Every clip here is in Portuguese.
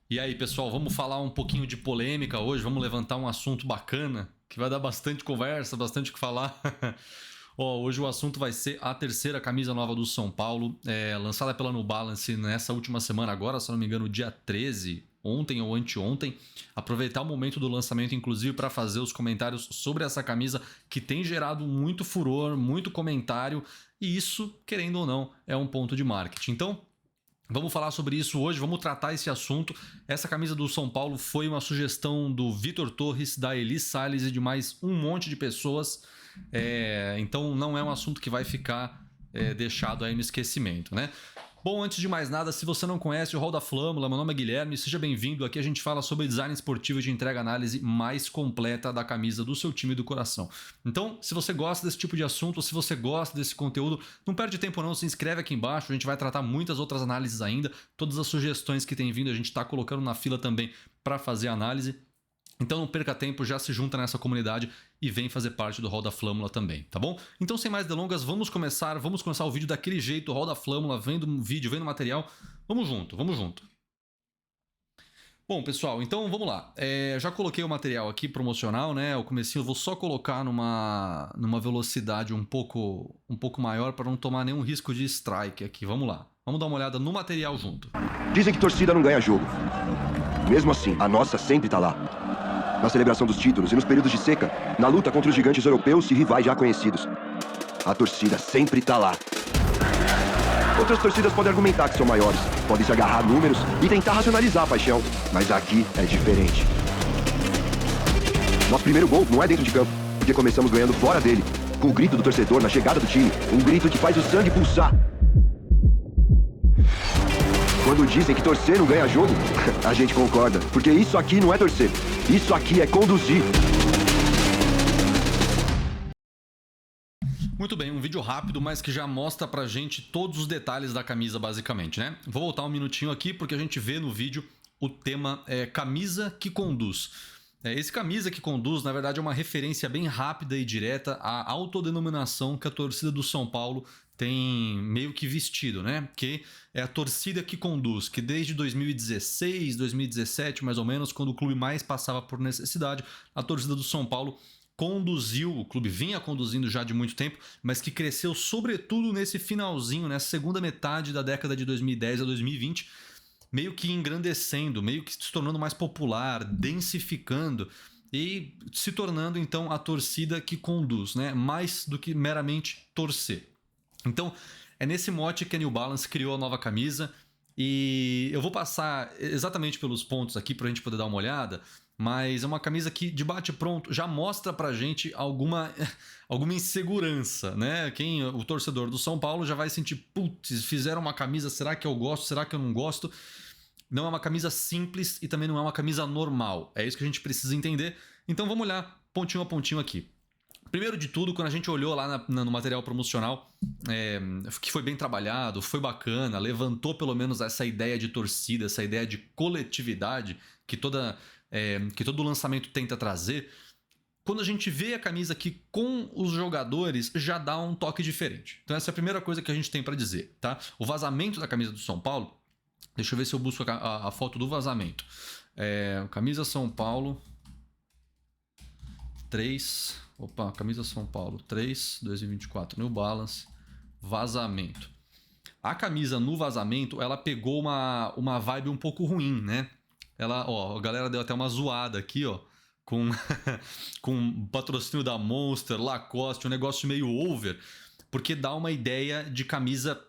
E aí, pessoal, vamos falar um pouquinho de polêmica hoje, vamos levantar um assunto bacana, que vai dar bastante conversa, bastante o que falar. Ó, hoje o assunto vai ser a terceira camisa nova do São Paulo, lançada pela New Balance nessa última semana agora, se não me engano, dia 13, ontem ou anteontem. Aproveitar o momento do lançamento, inclusive, para fazer os comentários sobre essa camisa, que tem gerado muito furor, muito comentário, e isso, querendo ou não, é um ponto de marketing. Então, vamos falar sobre isso hoje, vamos tratar esse assunto. Essa camisa do São Paulo foi uma sugestão do Vitor Torres, da Eli Salles e de mais um monte de pessoas. Então não é um assunto que vai ficar deixado aí no esquecimento, né? Bom, antes de mais nada, se você não conhece o Hall da Flâmula, meu nome é Guilherme, seja bem-vindo. Aqui a gente fala sobre design esportivo de entrega análise mais completa da camisa do seu time do coração. Então, se você gosta desse tipo de assunto, ou se você gosta desse conteúdo, não perde tempo não, se inscreve aqui embaixo, a gente vai tratar muitas outras análises ainda, todas as sugestões que tem vindo a gente está colocando na fila também para fazer análise. Então não perca tempo, já se junta nessa comunidade e vem fazer parte do Hall da Flâmula também, tá bom? Então sem mais delongas, vamos começar o vídeo daquele jeito, Hall da Flâmula, vendo o vídeo, vendo o material, vamos junto, vamos junto. Bom, pessoal, então vamos lá. Já coloquei o material aqui promocional, né? O comecinho eu vou só colocar numa velocidade um pouco maior para não tomar nenhum risco de strike aqui. Vamos lá. Vamos dar uma olhada no material junto. Dizem que torcida não ganha jogo. Mesmo assim, a nossa sempre tá lá. Na celebração dos títulos e nos períodos de seca, na luta contra os gigantes europeus e rivais já conhecidos. A torcida sempre tá lá. Outras torcidas podem argumentar que são maiores, podem se agarrar a números e tentar racionalizar a paixão, mas aqui é diferente. Nosso primeiro gol não é dentro de campo, porque começamos ganhando fora dele, com o grito do torcedor na chegada do time, um grito que faz o sangue pulsar. Quando dizem que torcer não ganha jogo, a gente concorda, porque isso aqui não é torcer, isso aqui é conduzir. Muito bem, um vídeo rápido, mas que já mostra pra gente todos os detalhes da camisa, basicamente, né? Vou voltar um minutinho aqui, porque a gente vê no vídeo o tema camisa que conduz. Esse camisa que conduz, na verdade, é uma referência bem rápida e direta à autodenominação que a torcida do São Paulo tem meio que vestido, né? Que é a torcida que conduz, que desde 2016, 2017, mais ou menos, quando o clube mais passava por necessidade, a torcida do São Paulo conduziu, o clube vinha conduzindo já de muito tempo, mas que cresceu sobretudo nesse finalzinho, nessa segunda metade da década de 2010 a 2020, meio que engrandecendo, meio que se tornando mais popular, densificando e se tornando então a torcida que conduz, né? Mais do que meramente torcer. Então é nesse mote que a New Balance criou a nova camisa e eu vou passar exatamente pelos pontos aqui para a gente poder dar uma olhada, mas é uma camisa que de bate pronto já mostra pra gente alguma insegurança, né? O torcedor do São Paulo já vai sentir, putz, fizeram uma camisa, será que eu gosto, será que eu não gosto? Não é uma camisa simples e também não é uma camisa normal, é isso que a gente precisa entender. Então vamos olhar pontinho a pontinho aqui. Primeiro de tudo, quando a gente olhou lá no material promocional, que foi bem trabalhado, foi bacana, levantou pelo menos essa ideia de torcida, essa ideia de coletividade que todo lançamento tenta trazer. Quando a gente vê a camisa aqui com os jogadores, já dá um toque diferente. Então essa é a primeira coisa que a gente tem para dizer, tá? O vazamento da camisa do São Paulo, deixa eu ver se eu busco a foto do vazamento. Camisa São Paulo 3... Opa, camisa São Paulo 3, 2024, New Balance, vazamento. A camisa no vazamento, ela pegou uma vibe um pouco ruim, né? A galera deu até uma zoada aqui, ó, com patrocínio da Monster, Lacoste, um negócio meio over, porque dá uma ideia de camisa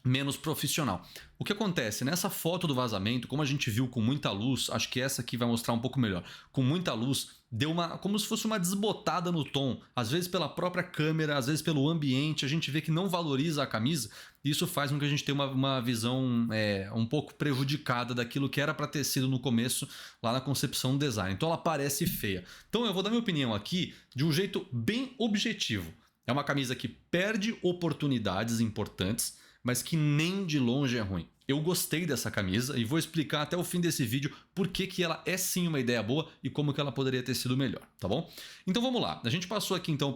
menos profissional. O que acontece? Nessa foto do vazamento, como a gente viu com muita luz, acho que essa aqui vai mostrar um pouco melhor, com muita luz, deu como se fosse uma desbotada no tom, às vezes pela própria câmera, às vezes pelo ambiente, a gente vê que não valoriza a camisa, e isso faz com que a gente tenha uma visão um pouco prejudicada daquilo que era para ter sido no começo, lá na concepção do design. Então ela parece feia. Então eu vou dar minha opinião aqui de um jeito bem objetivo. É uma camisa que perde oportunidades importantes, mas que nem de longe é ruim. Eu gostei dessa camisa e vou explicar até o fim desse vídeo por que ela é sim uma ideia boa e como que ela poderia ter sido melhor, tá bom? Então vamos lá, a gente passou aqui então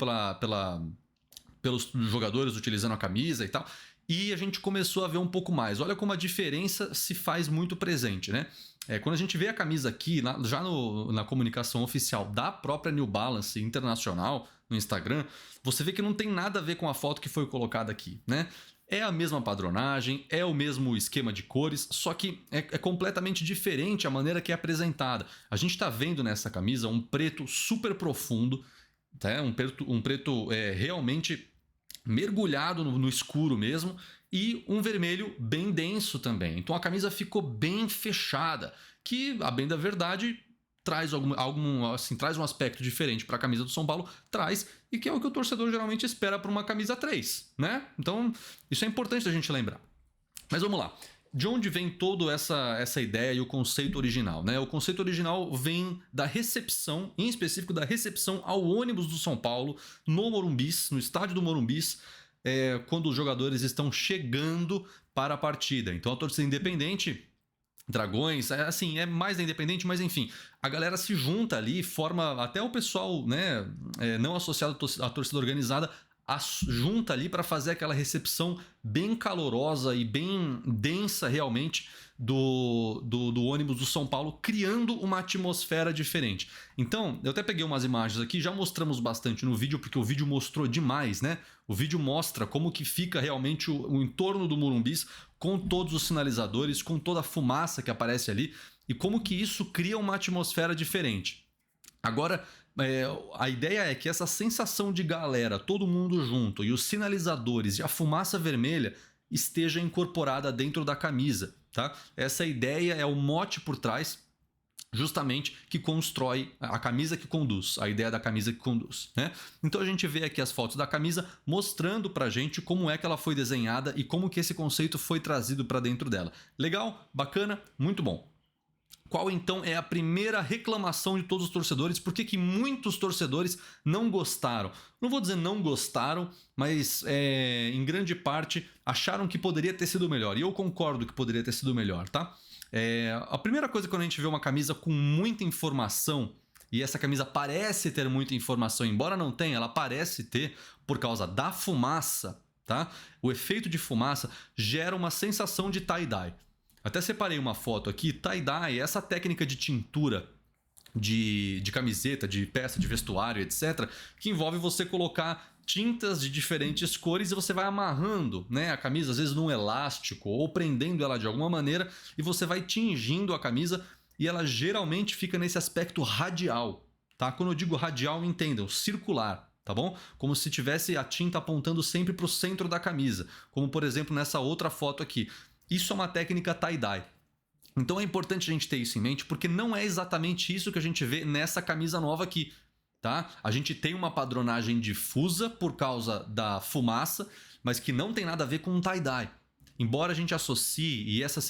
pelos jogadores utilizando a camisa e tal, e a gente começou a ver um pouco mais. Olha como a diferença se faz muito presente, né? Quando a gente vê a camisa aqui, já na comunicação oficial da própria New Balance Internacional, no Instagram, você vê que não tem nada a ver com a foto que foi colocada aqui, né? É a mesma padronagem, é o mesmo esquema de cores, só que é completamente diferente a maneira que é apresentada. A gente está vendo nessa camisa um preto super profundo, tá? Um preto realmente mergulhado no escuro mesmo, e um vermelho bem denso também. Então a camisa ficou bem fechada, que, a bem da verdade, traz traz um aspecto diferente para a camisa do São Paulo, e que é o que o torcedor geralmente espera para uma camisa 3, né? Então isso é importante a gente lembrar. Mas vamos lá. De onde vem toda essa ideia e o conceito original, né? O conceito original vem da recepção, em específico da recepção ao ônibus do São Paulo, no Morumbis, no estádio do Morumbis, quando os jogadores estão chegando para a partida. Então a torcida independente, Dragões, assim, é mais da Independente, mas enfim, a galera se junta ali, forma até o pessoal, né, não associado à torcida organizada, junta ali para fazer aquela recepção bem calorosa e bem densa realmente do ônibus do São Paulo, criando uma atmosfera diferente. Então, eu até peguei umas imagens aqui, já mostramos bastante no vídeo, porque o vídeo mostrou demais, né? O vídeo mostra como que fica realmente o entorno do Morumbis, com todos os sinalizadores, com toda a fumaça que aparece ali, e como que isso cria uma atmosfera diferente. Agora, a ideia é que essa sensação de galera, todo mundo junto, e os sinalizadores e a fumaça vermelha esteja incorporada dentro da camisa, tá? Essa ideia é o mote por trás, justamente, que constrói a camisa que conduz, a ideia da camisa que conduz, né? Então a gente vê aqui as fotos da camisa mostrando pra gente como é que ela foi desenhada e como que esse conceito foi trazido para dentro dela. Legal? Bacana? Muito bom. Qual então é a primeira reclamação de todos os torcedores? Por que muitos torcedores não gostaram? Não vou dizer não gostaram, mas em grande parte acharam que poderia ter sido melhor. E eu concordo que poderia ter sido melhor, tá? A primeira coisa, quando a gente vê uma camisa com muita informação, e essa camisa parece ter muita informação, embora não tenha, ela parece ter por causa da fumaça, tá? O efeito de fumaça gera uma sensação de tie-dye. Até separei uma foto aqui, tie-dye, essa técnica de tintura de camiseta, de peça, de vestuário, etc., que envolve você colocar tintas de diferentes cores e você vai amarrando, né, a camisa, às vezes num elástico, ou prendendo ela de alguma maneira, e você vai tingindo a camisa, e ela geralmente fica nesse aspecto radial, tá? Quando eu digo radial, entendam, circular, tá bom? Como se tivesse a tinta apontando sempre para o centro da camisa, como por exemplo nessa outra foto aqui. Isso é uma técnica tie-dye. Então é importante a gente ter isso em mente, porque não é exatamente isso que a gente vê nessa camisa nova aqui, tá? A gente tem uma padronagem difusa por causa da fumaça, mas que não tem nada a ver com um tie-dye. Embora a gente associe, e esse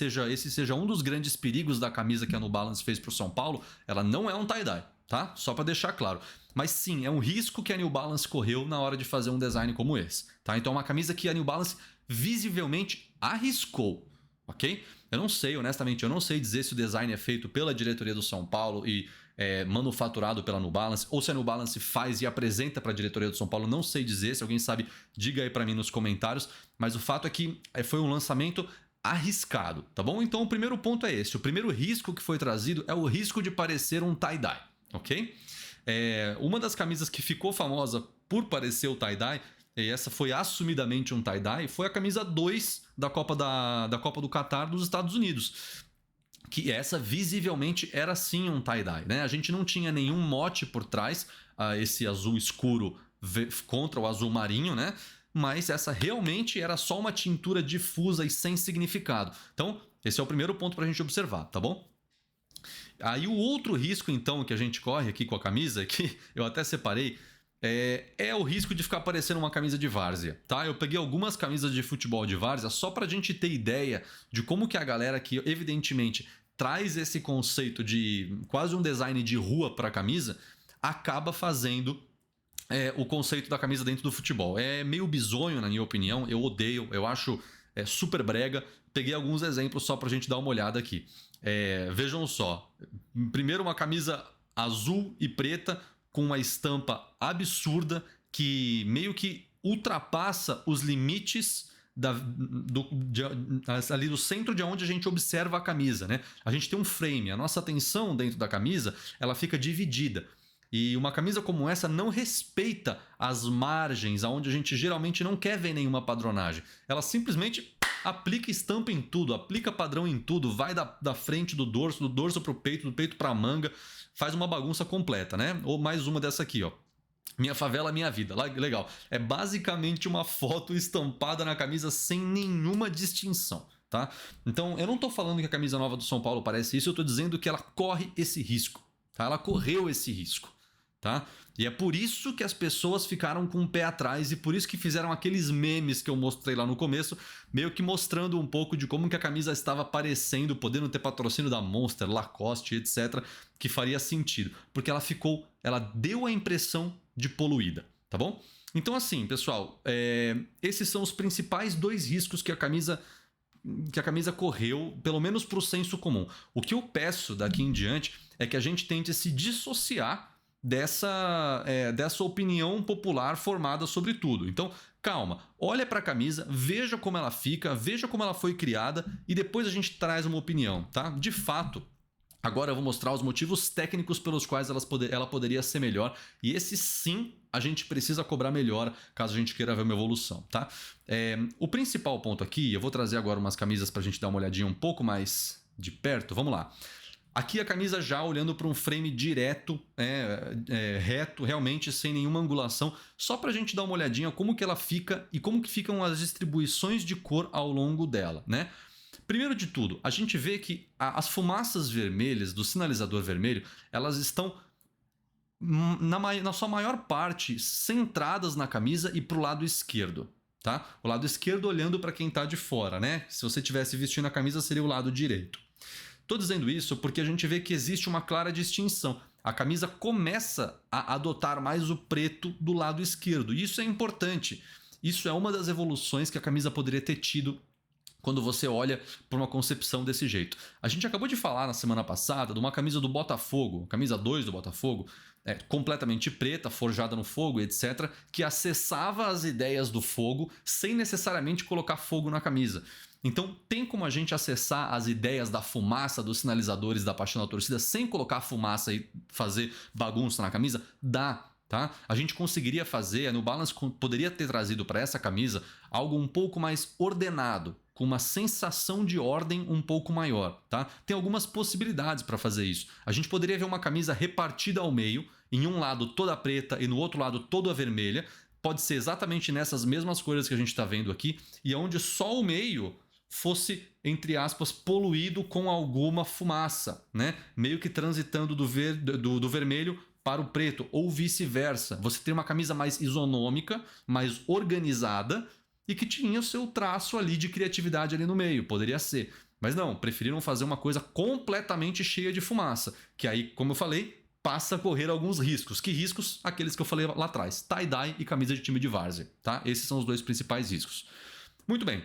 seja um dos grandes perigos da camisa que a New Balance fez para o São Paulo, ela não é um tie-dye, tá? Só para deixar claro. Mas sim, é um risco que a New Balance correu na hora de fazer um design como esse, tá? Então é uma camisa que a New Balance visivelmente arriscou, ok? Eu não sei, honestamente, eu não sei dizer se o design é feito pela diretoria do São Paulo e manufaturado pela New Balance, ou se a New Balance faz e apresenta para a diretoria do São Paulo, não sei dizer. Se alguém sabe, diga aí para mim nos comentários. Mas o fato é que foi um lançamento arriscado, tá bom? Então o primeiro ponto é esse. O primeiro risco que foi trazido é o risco de parecer um tie-dye, ok? Uma das camisas que ficou famosa por parecer o tie-dye, e essa foi assumidamente um tie-dye, foi a camisa 2 da Copa do Catar dos Estados Unidos. Que essa visivelmente era sim um tie-dye, né? A gente não tinha nenhum mote por trás, esse azul escuro contra o azul marinho, né? Mas essa realmente era só uma tintura difusa e sem significado. Então, esse é o primeiro ponto para a gente observar, tá bom? Aí o outro risco, então, que a gente corre aqui com a camisa, que eu até separei, é o risco de ficar parecendo uma camisa de várzea, tá? Eu peguei algumas camisas de futebol de várzea só pra gente ter ideia de como que a galera que, evidentemente, traz esse conceito de quase um design de rua pra camisa, acaba fazendo o conceito da camisa dentro do futebol. É meio bizonho, na minha opinião, eu odeio, eu acho super brega. Peguei alguns exemplos só pra gente dar uma olhada aqui. Vejam só, primeiro uma camisa azul e preta com uma estampa absurda que meio que ultrapassa os limites ali do centro de onde a gente observa a camisa, né? A gente tem um frame, a nossa atenção dentro da camisa, ela fica dividida. E uma camisa como essa não respeita as margens, aonde a gente geralmente não quer ver nenhuma padronagem. Ela simplesmente aplica estampa em tudo, aplica padrão em tudo, vai da frente do dorso para o peito, do peito para a manga, faz uma bagunça completa, né? Ou mais uma dessa aqui, ó. Minha favela, minha vida. Legal. É basicamente uma foto estampada na camisa sem nenhuma distinção, tá? Então, eu não tô falando que a camisa nova do São Paulo parece isso, eu tô dizendo que ela corre esse risco, tá? Ela correu esse risco, tá? E é por isso que as pessoas ficaram com o pé atrás e por isso que fizeram aqueles memes que eu mostrei lá no começo, meio que mostrando um pouco de como que a camisa estava aparecendo, podendo ter patrocínio da Monster, Lacoste, etc, que faria sentido, porque ela deu a impressão de poluída, tá bom? Então assim, pessoal, esses são os principais 2 riscos que a camisa correu, pelo menos para o senso comum. O que eu peço daqui em diante é que a gente tente se dissociar dessa opinião popular formada sobre tudo. Então, calma, olha para a camisa, veja como ela fica, veja como ela foi criada e depois a gente traz uma opinião, tá? De fato, agora eu vou mostrar os motivos técnicos pelos quais ela poderia ser melhor e esse sim a gente precisa cobrar melhor caso a gente queira ver uma evolução, tá? O principal ponto aqui, eu vou trazer agora umas camisas para a gente dar uma olhadinha um pouco mais de perto, vamos lá. Aqui a camisa já olhando para um frame direto, reto, realmente sem nenhuma angulação, só para a gente dar uma olhadinha como que ela fica e como que ficam as distribuições de cor ao longo dela, né? Primeiro de tudo, a gente vê que as fumaças vermelhas do sinalizador vermelho, elas estão na sua maior parte centradas na camisa e para o lado esquerdo, tá? O lado esquerdo olhando para quem está de fora, né? Se você tivesse vestindo a camisa seria o lado direito. Estou dizendo isso porque a gente vê que existe uma clara distinção. A camisa começa a adotar mais o preto do lado esquerdo. E isso é importante. Isso é uma das evoluções que a camisa poderia ter tido quando você olha para uma concepção desse jeito. A gente acabou de falar na semana passada de uma camisa do Botafogo, camisa 2 do Botafogo, completamente preta, forjada no fogo, etc., que acessava as ideias do fogo sem necessariamente colocar fogo na camisa. Então, tem como a gente acessar as ideias da fumaça dos sinalizadores da Paixão da Torcida sem colocar fumaça e fazer bagunça na camisa? Dá, tá? A gente conseguiria fazer, a New Balance poderia ter trazido para essa camisa algo um pouco mais ordenado, com uma sensação de ordem um pouco maior, tá? Tem algumas possibilidades para fazer isso. A gente poderia ver uma camisa repartida ao meio, em um lado toda preta e no outro lado toda vermelha. Pode ser exatamente nessas mesmas cores que a gente está vendo aqui, e onde só o meio fosse, entre aspas, poluído com alguma fumaça, né? Meio que transitando do vermelho para o preto, ou vice-versa. Você tem uma camisa mais isonômica, mais organizada e que tinha o seu traço ali de criatividade ali no meio, poderia ser. Mas não, preferiram fazer uma coisa completamente cheia de fumaça, que aí, como eu falei, passa a correr alguns riscos. Que riscos? Aqueles que eu falei lá atrás, tie-dye e camisa de time de várzea, tá? Esses são os 2 principais riscos. Muito bem.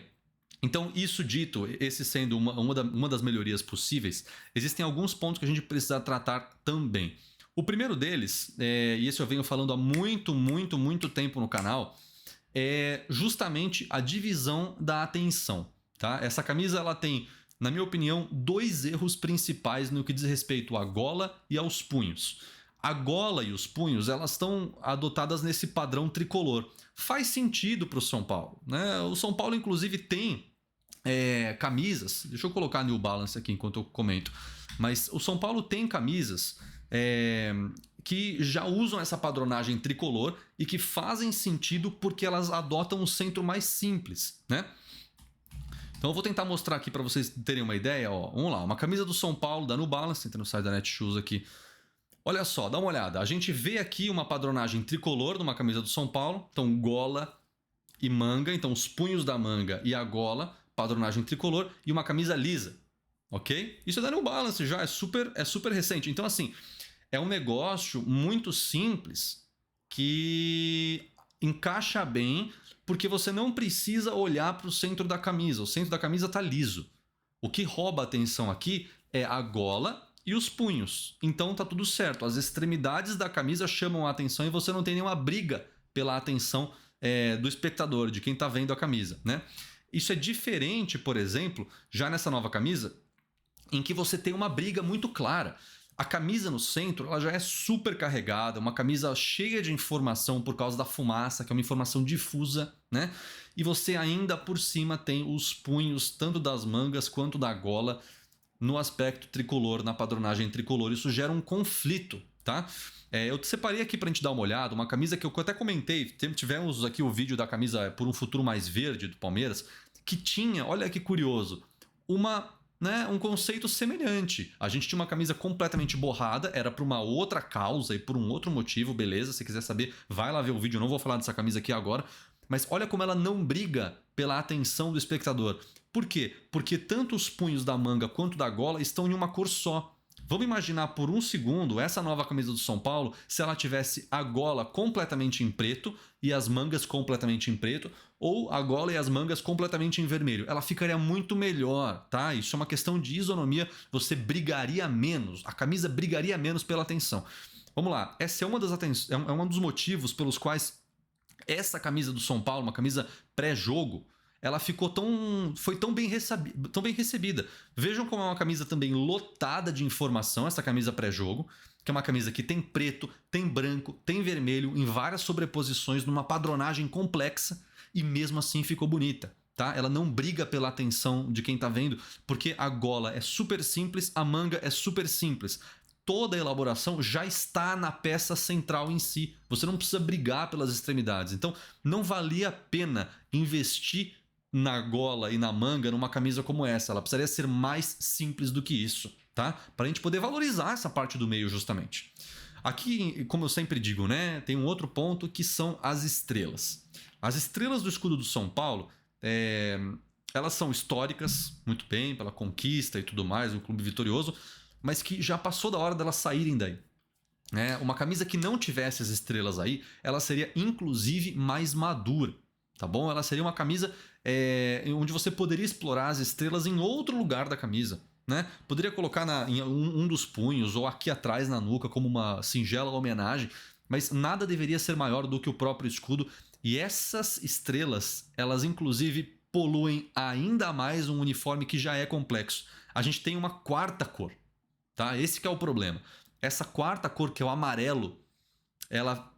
Então, isso dito, esse sendo uma das melhorias possíveis, existem alguns pontos que a gente precisa tratar também. O primeiro deles, e esse eu venho falando há muito tempo no canal, é justamente a divisão da atenção, tá? Essa camisa ela tem, na minha opinião, 2 erros principais no que diz respeito à gola e aos punhos. A gola e os punhos elas estão adotadas nesse padrão tricolor. Faz sentido para o São Paulo, né? O São Paulo, inclusive, tem camisas. Deixa eu colocar a New Balance aqui enquanto eu comento. Mas o São Paulo tem camisas que já usam essa padronagem tricolor e que fazem sentido porque elas adotam um centro mais simples, né? Então eu vou tentar mostrar aqui para vocês terem uma ideia. Ó, vamos lá, uma camisa do São Paulo da New Balance, entra no site da Netshoes aqui. Olha só, dá uma olhada. A gente vê aqui uma padronagem tricolor numa camisa do São Paulo. Então gola e manga, então os punhos da manga e a gola, padronagem tricolor, e uma camisa lisa, ok? Isso é da New Balance já, é super recente. Então assim, é um negócio muito simples que encaixa bem, porque você não precisa olhar para o centro da camisa. O centro da camisa está liso. O que rouba a atenção aqui é a gola e os punhos. Então tá tudo certo. As extremidades da camisa chamam a atenção e você não tem nenhuma briga pela atenção do espectador, de quem está vendo a camisa, né? Isso é diferente, por exemplo, já nessa nova camisa, em que você tem uma briga muito clara. A camisa no centro, ela já é super carregada, uma camisa cheia de informação por causa da fumaça, que é uma informação difusa, né? E você ainda por cima tem os punhos, tanto das mangas quanto da gola, no aspecto tricolor, na padronagem tricolor. Isso gera um conflito, tá? Eu separei aqui pra gente dar uma olhada, uma camisa que eu até comentei, tivemos aqui o vídeo da camisa Por um Futuro Mais Verde do Palmeiras, que tinha, olha que curioso, um conceito semelhante. A gente tinha uma camisa completamente borrada, era para uma outra causa e por um outro motivo, beleza? Se quiser saber, vai lá ver o vídeo, eu não vou falar dessa camisa aqui agora. Mas olha como ela não briga pela atenção do espectador. Por quê? Porque tanto os punhos da manga quanto da gola estão em uma cor só. Vamos imaginar por um segundo essa nova camisa do São Paulo se ela tivesse a gola completamente em preto e as mangas completamente em preto, ou a gola e as mangas completamente em vermelho. Ela ficaria muito melhor, tá? Isso é uma questão de isonomia, você brigaria menos, a camisa brigaria menos pela atenção. Vamos lá, essa é um dos motivos pelos quais essa camisa do São Paulo, uma camisa pré-jogo, ela foi tão bem recebida. Vejam como é uma camisa também lotada de informação, essa camisa pré-jogo, que é uma camisa que tem preto, tem branco, tem vermelho, em várias sobreposições, numa padronagem complexa, e mesmo assim ficou bonita. Tá? Ela não briga pela atenção de quem está vendo, porque a gola é super simples, a manga é super simples. Toda a elaboração já está na peça central em si. Você não precisa brigar pelas extremidades. Então, não valia a pena investir na gola e na manga numa camisa como essa. Ela precisaria ser mais simples do que isso, tá? Para a gente poder valorizar essa parte do meio justamente. Aqui, como eu sempre digo, né, tem um outro ponto que são as estrelas. As estrelas do escudo do São Paulo, elas são históricas, muito bem, pela conquista e tudo mais, um clube vitorioso, mas que já passou da hora delas saírem daí. Uma camisa que não tivesse as estrelas aí, ela seria inclusive mais madura, tá bom? Ela seria uma camisa onde você poderia explorar as estrelas em outro lugar da camisa, né? Poderia colocar em um dos punhos ou aqui atrás na nuca como uma singela homenagem, mas nada deveria ser maior do que o próprio escudo. E essas estrelas, elas inclusive poluem ainda mais um uniforme que já é complexo. A gente tem uma quarta cor, tá? Esse que é o problema. Essa quarta cor, que é o amarelo, ela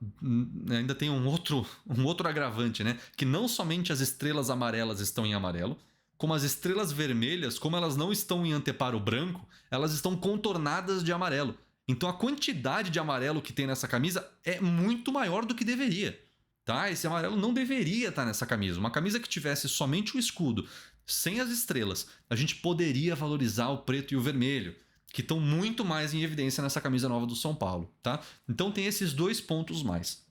ainda tem um outro agravante, né? Que não somente as estrelas amarelas estão em amarelo, como as estrelas vermelhas, como elas não estão em anteparo branco, elas estão contornadas de amarelo. Então a quantidade de amarelo que tem nessa camisa é muito maior do que deveria. Tá? Esse amarelo não deveria estar nessa camisa. Uma camisa que tivesse somente o escudo, sem as estrelas, a gente poderia valorizar o preto e o vermelho, que estão muito mais em evidência nessa camisa nova do São Paulo, tá? Então tem esses dois pontos mais.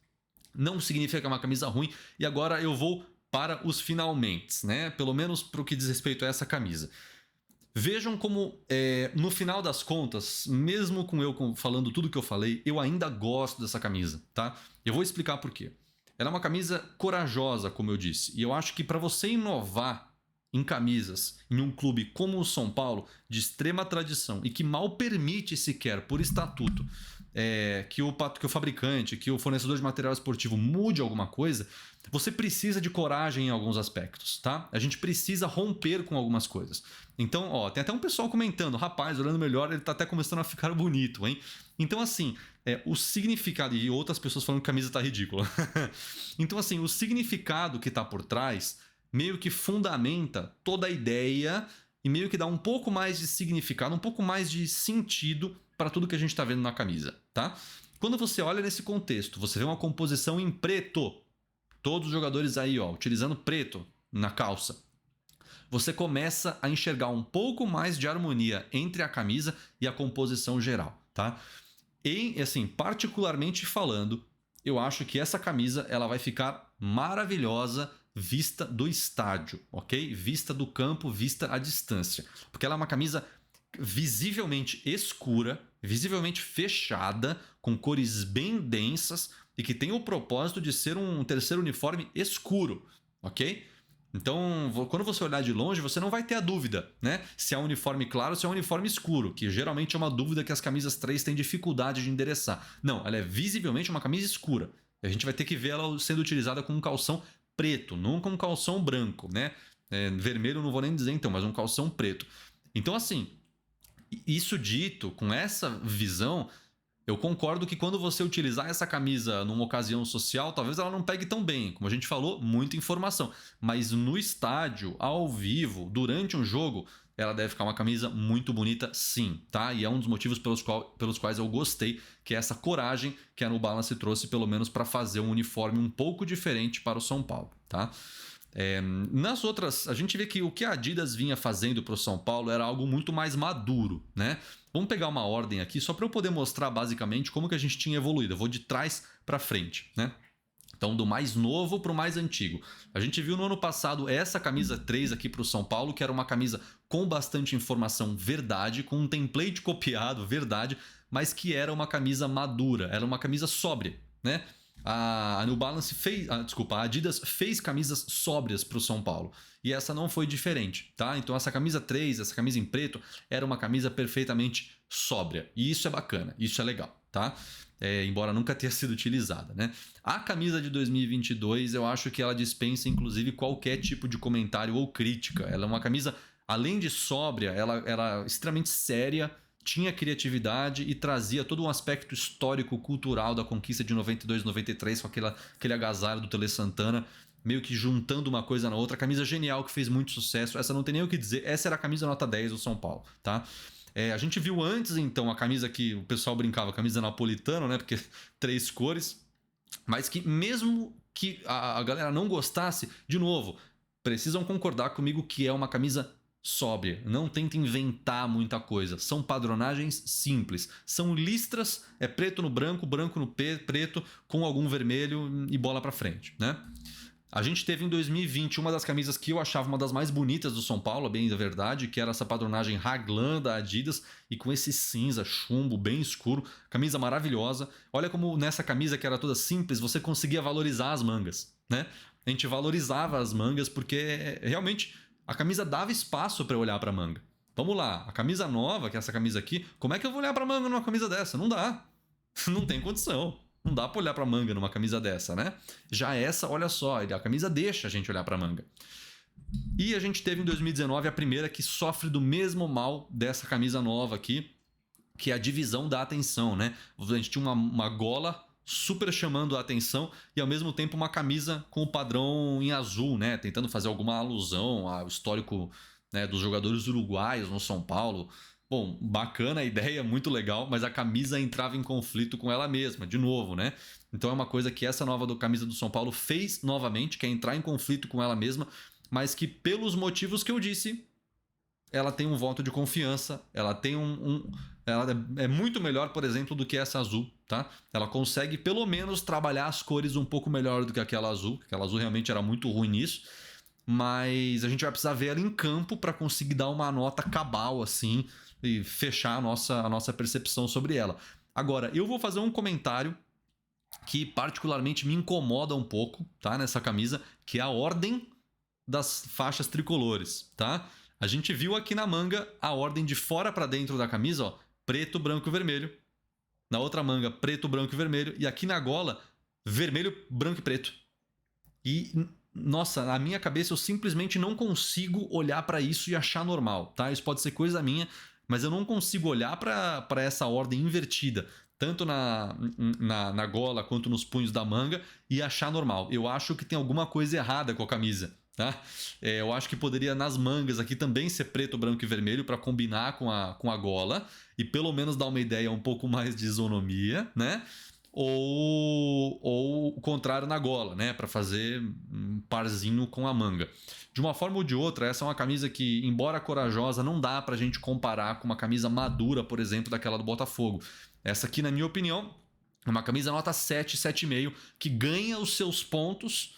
Não significa que é uma camisa ruim. E agora eu vou para os finalmente, né? Pelo menos para o que diz respeito a essa camisa. Vejam como, no final das contas, mesmo com eu falando tudo que eu falei, eu ainda gosto dessa camisa, tá? Eu vou explicar por quê. Ela é uma camisa corajosa, como eu disse. E eu acho que para você inovar em camisas, em um clube como o São Paulo, de extrema tradição e que mal permite sequer, por estatuto, que o fabricante, que o fornecedor de material esportivo mude alguma coisa, você precisa de coragem em alguns aspectos, tá? A gente precisa romper com algumas coisas. Então, tem até um pessoal comentando, rapaz, olhando melhor, ele tá até começando a ficar bonito, hein? Então, assim, o significado, e outras pessoas falando que a camisa tá ridícula. Então, assim, o significado que tá por trás meio que fundamenta toda a ideia e meio que dá um pouco mais de significado, um pouco mais de sentido para tudo que a gente está vendo na camisa, tá? Quando você olha nesse contexto, você vê uma composição em preto, todos os jogadores aí, utilizando preto na calça, você começa a enxergar um pouco mais de harmonia entre a camisa e a composição geral, tá? E, assim, particularmente falando, eu acho que essa camisa ela vai ficar maravilhosa vista do estádio, ok? Vista do campo, vista à distância. Porque ela é uma camisa visivelmente escura, visivelmente fechada, com cores bem densas e que tem o propósito de ser um terceiro uniforme escuro, ok? Então, quando você olhar de longe, você não vai ter a dúvida, né? Se é um uniforme claro ou se é um uniforme escuro, que geralmente é uma dúvida que as camisas 3 têm dificuldade de endereçar. Não, ela é visivelmente uma camisa escura. A gente vai ter que ver ela sendo utilizada com um calção preto, não com um calção branco, né? Vermelho não vou nem dizer então, mas um calção preto. Então assim, isso dito, com essa visão, eu concordo que quando você utilizar essa camisa numa ocasião social, talvez ela não pegue tão bem. Como a gente falou, muita informação. Mas no estádio, ao vivo, durante um jogo, ela deve ficar uma camisa muito bonita, sim, tá? E é um dos motivos pelos quais eu gostei, que é essa coragem que a New Balance trouxe, pelo menos para fazer um uniforme um pouco diferente para o São Paulo, tá? Nas outras, a gente vê que o que a Adidas vinha fazendo para o São Paulo era algo muito mais maduro, né? Vamos pegar uma ordem aqui só para eu poder mostrar basicamente como que a gente tinha evoluído. Eu vou de trás para frente, né? Então, do mais novo para o mais antigo. A gente viu no ano passado essa camisa 3 aqui para o São Paulo, que era uma camisa com bastante informação, verdade, com um template copiado, verdade, mas que era uma camisa madura, era uma camisa sóbria, né? A New Balance a Adidas fez camisas sóbrias para o São Paulo. E essa não foi diferente, tá? Então essa camisa 3, essa camisa em preto, era uma camisa perfeitamente sóbria. E isso é bacana, isso é legal, tá? Embora nunca tenha sido utilizada, né? A camisa de 2022, eu acho que ela dispensa, inclusive, qualquer tipo de comentário ou crítica. Ela é uma camisa, além de sóbria, ela era extremamente séria, tinha criatividade e trazia todo um aspecto histórico, cultural da conquista de 92, 93, com aquele agasalho do Tele Santana, meio que juntando uma coisa na outra. Camisa genial que fez muito sucesso. Essa não tem nem o que dizer. Essa era a camisa nota 10 do São Paulo, tá? A gente viu antes, então, a camisa que o pessoal brincava, camisa napolitana, né? Porque 3 cores. Mas que mesmo que a galera não gostasse, de novo, precisam concordar comigo que é uma camisa sóbria, não tenta inventar muita coisa, são padronagens simples, são listras, preto no branco, branco no preto, com algum vermelho e bola pra frente, né? A gente teve em 2020 uma das camisas que eu achava uma das mais bonitas do São Paulo, bem da verdade, que era essa padronagem Raglan da Adidas e com esse cinza chumbo bem escuro, camisa maravilhosa. Olha como nessa camisa que era toda simples, você conseguia valorizar as mangas, né? A gente valorizava as mangas porque realmente a camisa dava espaço para eu olhar para a manga. Vamos lá, a camisa nova, que é essa camisa aqui, como é que eu vou olhar para a manga numa camisa dessa? Não dá. Não tem condição. Não dá para olhar para a manga numa camisa dessa, né? Já essa, olha só, a camisa deixa a gente olhar para a manga. E a gente teve em 2019 a primeira que sofre do mesmo mal dessa camisa nova aqui, que é a divisão da atenção, né? A gente tinha uma gola super chamando a atenção e ao mesmo tempo uma camisa com o padrão em azul, né? Tentando fazer alguma alusão ao histórico, né, dos jogadores uruguaios no São Paulo. Bom, bacana a ideia, muito legal, mas a camisa entrava em conflito com ela mesma, de novo, né? Então é uma coisa que essa nova camisa do São Paulo fez novamente, que é entrar em conflito com ela mesma, mas que pelos motivos que eu disse, ela tem um voto de confiança, ela tem ela é muito melhor, por exemplo, do que essa azul, tá? Ela consegue pelo menos trabalhar as cores um pouco melhor do que aquela azul realmente era muito ruim nisso, mas a gente vai precisar ver ela em campo para conseguir dar uma nota cabal assim e fechar a nossa percepção sobre ela. Agora, eu vou fazer um comentário que particularmente me incomoda um pouco, tá? Nessa camisa, que é a ordem das faixas tricolores, tá? A gente viu aqui na manga a ordem de fora para dentro da camisa, ó, preto, branco e vermelho. Na outra manga, preto, branco e vermelho. E aqui na gola, vermelho, branco e preto. E, nossa, na minha cabeça eu simplesmente não consigo olhar para isso e achar normal, tá? Isso pode ser coisa minha, mas eu não consigo olhar para essa ordem invertida, tanto na gola quanto nos punhos da manga, e achar normal. Eu acho que tem alguma coisa errada com a camisa. Tá? Eu acho que poderia nas mangas aqui também ser preto, branco e vermelho para combinar com a gola e pelo menos dar uma ideia um pouco mais de isonomia, né? Ou o contrário na gola, né? Para fazer um parzinho com a manga. De uma forma ou de outra, essa é uma camisa que, embora corajosa, não dá para a gente comparar com uma camisa madura, por exemplo, daquela do Botafogo. Essa aqui, na minha opinião, é uma camisa nota 7, 7,5, que ganha os seus pontos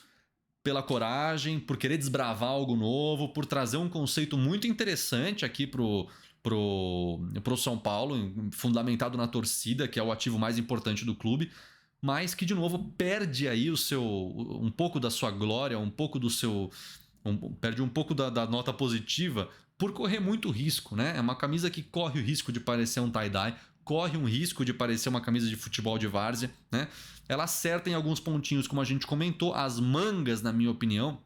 pela coragem, por querer desbravar algo novo, por trazer um conceito muito interessante aqui pro São Paulo, fundamentado na torcida, que é o ativo mais importante do clube, mas que, de novo, perde aí um pouco da sua glória, um pouco do seu... perde um pouco da nota positiva por correr muito risco, né? É uma camisa que corre o risco de parecer um tie-dye, corre um risco de parecer uma camisa de futebol de várzea, né? Ela acerta em alguns pontinhos, como a gente comentou. As mangas, na minha opinião,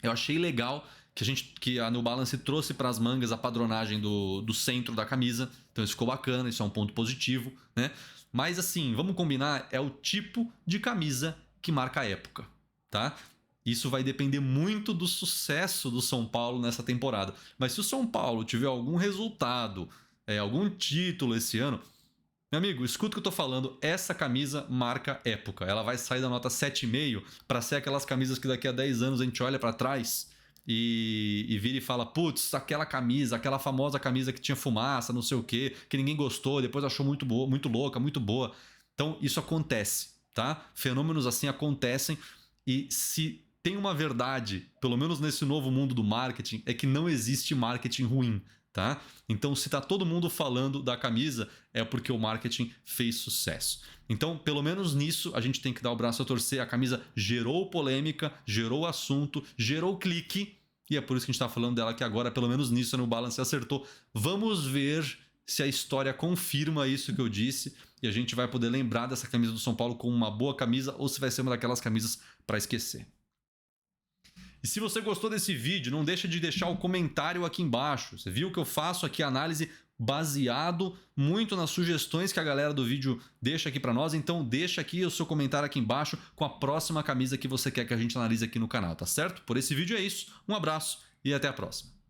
eu achei legal que a New Balance trouxe para as mangas a padronagem do centro da camisa. Então isso ficou bacana, isso é um ponto positivo, né? Mas assim, vamos combinar, é o tipo de camisa que marca a época, tá? Isso vai depender muito do sucesso do São Paulo nessa temporada. Mas se o São Paulo tiver algum resultado, algum título esse ano, meu amigo, escuta o que eu tô falando, essa camisa marca época. Ela vai sair da nota 7,5 para ser aquelas camisas que daqui a 10 anos a gente olha para trás e vira e fala, putz, aquela camisa, aquela famosa camisa que tinha fumaça, não sei o quê, que ninguém gostou, depois achou muito boa, muito louca, muito boa. Então isso acontece, tá? Fenômenos assim acontecem e se tem uma verdade, pelo menos nesse novo mundo do marketing, é que não existe marketing ruim. Tá? Então, se tá todo mundo falando da camisa, é porque o marketing fez sucesso. Então, pelo menos nisso, a gente tem que dar o braço a torcer. A camisa gerou polêmica, gerou assunto, gerou clique, e é por isso que a gente tá falando dela aqui agora. Pelo menos nisso, a New Balance acertou. Vamos ver se a história confirma isso que eu disse, e a gente vai poder lembrar dessa camisa do São Paulo como uma boa camisa, ou se vai ser uma daquelas camisas para esquecer. E se você gostou desse vídeo, não deixa de deixar o comentário aqui embaixo. Você viu que eu faço aqui análise baseado muito nas sugestões que a galera do vídeo deixa aqui para nós. Então deixa aqui o seu comentário aqui embaixo com a próxima camisa que você quer que a gente analise aqui no canal, tá certo? Por esse vídeo é isso. Um abraço e até a próxima.